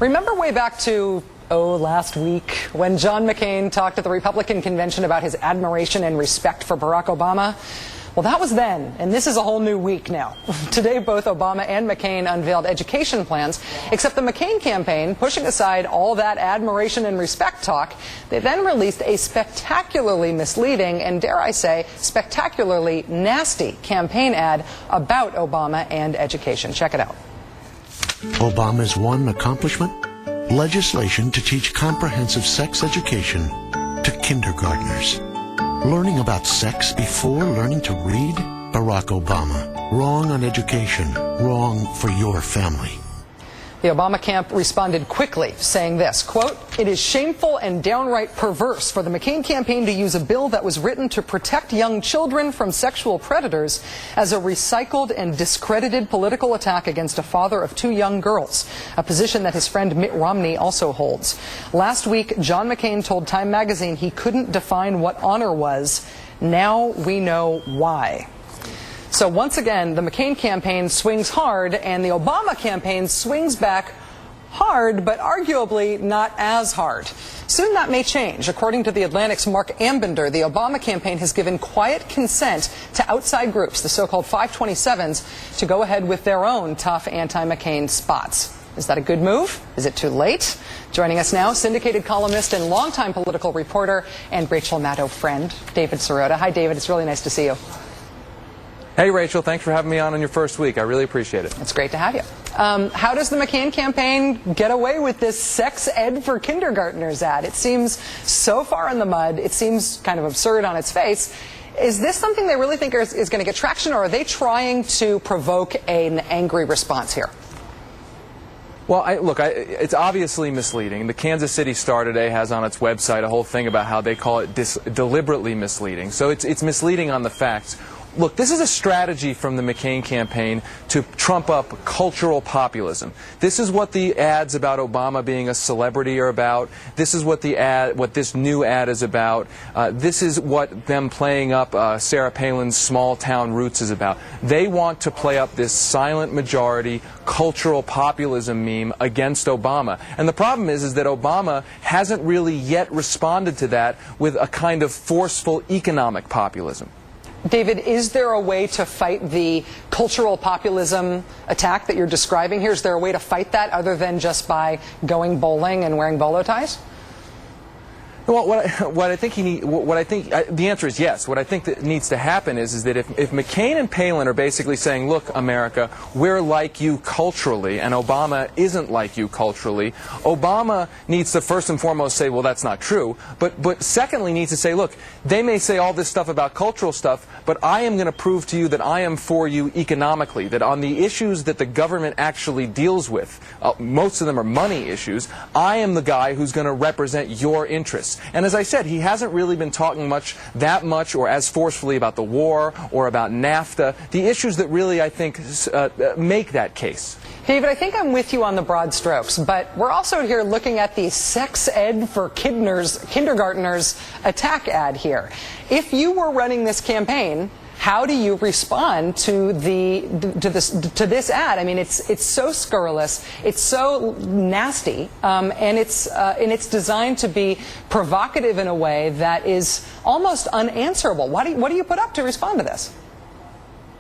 Remember way back to, last week, when John McCain talked at the Republican convention about his admiration and respect for Barack Obama? Well, that was then, and this is a whole new week now. Today, both Obama and McCain unveiled education plans, except the McCain campaign, pushing aside all that admiration and respect talk, they then released a spectacularly misleading and, dare I say, spectacularly nasty campaign ad about Obama and education. Check it out. Obama's one accomplishment? Legislation to teach comprehensive sex education to kindergartners. Learning about sex before learning to read? Barack Obama. Wrong on education. Wrong for your family. The Obama camp responded quickly, saying this, quote, "It is shameful and downright perverse for the McCain campaign to use a bill that was written to protect young children from sexual predators as a recycled and discredited political attack against a father of two young girls, a position that his friend Mitt Romney also holds." Last week, John McCain told Time magazine he couldn't define what honor was. Now we know why. So once again, the McCain campaign swings hard, and the Obama campaign swings back hard, but arguably not as hard. Soon that may change. According to The Atlantic's Mark Ambender, the Obama campaign has given quiet consent to outside groups, the so-called 527's, to go ahead with their own tough anti-McCain spots. Is that a good move? Is it too late? Joining us now, syndicated columnist and longtime political reporter and Rachel Maddow friend, David Sirota. Hi, David. It's really nice to see you. Hey, Rachel, thanks for having me on your first week. I really appreciate it. It's great to have you. How does the McCain campaign get away with this sex ed for kindergartners ad? It seems so far in the mud. It seems kind of absurd on its face. Is this something they really think is going to get traction, or are they trying to provoke an angry response here? Well, it's obviously misleading. The Kansas City Star today has on its website a whole thing about how they call it deliberately misleading. So it's misleading on the facts. Look, this is a strategy from the McCain campaign to trump up cultural populism. This is what the ads about Obama being a celebrity are about. This is what this new ad is about. This is what them playing up Sarah Palin's small town roots is about. They want to play up this silent majority cultural populism meme against Obama. And the problem is that Obama hasn't really yet responded to that with a kind of forceful economic populism. David, is there a way to fight the cultural populism attack that you're describing here? Is there a way to fight that other than just by going bowling and wearing bolo ties? Well, the answer is yes. What I think that needs to happen is that if McCain and Palin are basically saying, look, America, we're like you culturally, and Obama isn't like you culturally, Obama needs to first and foremost say, well, that's not true, but secondly needs to say, look, they may say all this stuff about cultural stuff, but I am going to prove to you that I am for you economically, that on the issues that the government actually deals with, most of them are money issues, I am the guy who's going to represent your interests. And as I said, he hasn't really been talking that much or as forcefully about the war or about NAFTA, the issues that really, I think, make that case. David, I think I'm with you on the broad strokes, but we're also here looking at the sex ed for kindergartners attack ad here. If you were running this campaign, how do you respond to this ad? I mean, it's so scurrilous, it's so nasty, and it's designed to be provocative in a way that is almost unanswerable. What do you put up to respond to this?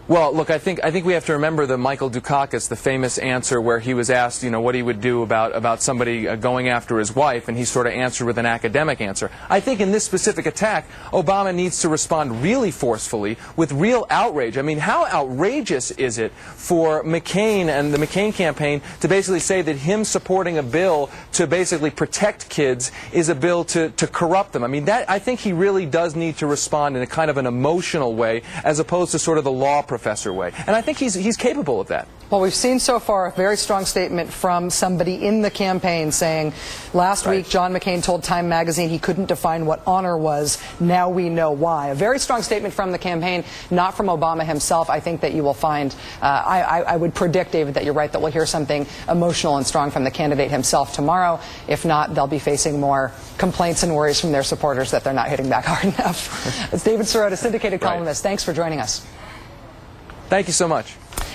Well, look, I think we have to remember the Michael Dukakis, the famous answer where he was asked, what he would do about somebody going after his wife, and he sort of answered with an academic answer. I think in this specific attack, Obama needs to respond really forcefully with real outrage. I mean, how outrageous is it for McCain and the McCain campaign to basically say that him supporting a bill to basically protect kids is a bill to corrupt them? I mean, I think he really does need to respond in a kind of an emotional way as opposed to sort of the law professor way. And I think he's capable of that. Well, we've seen so far a very strong statement from somebody in the campaign saying, last week John McCain told Time magazine he couldn't define what honor was. Now we know why. A very strong statement from the campaign, not from Obama himself. I think that you will find, I would predict, David, that you're right, that we'll hear something emotional and strong from the candidate himself tomorrow. If not, they'll be facing more complaints and worries from their supporters that they're not hitting back hard enough. It's David Sirota, syndicated columnist. Thanks for joining us. Thank you so much.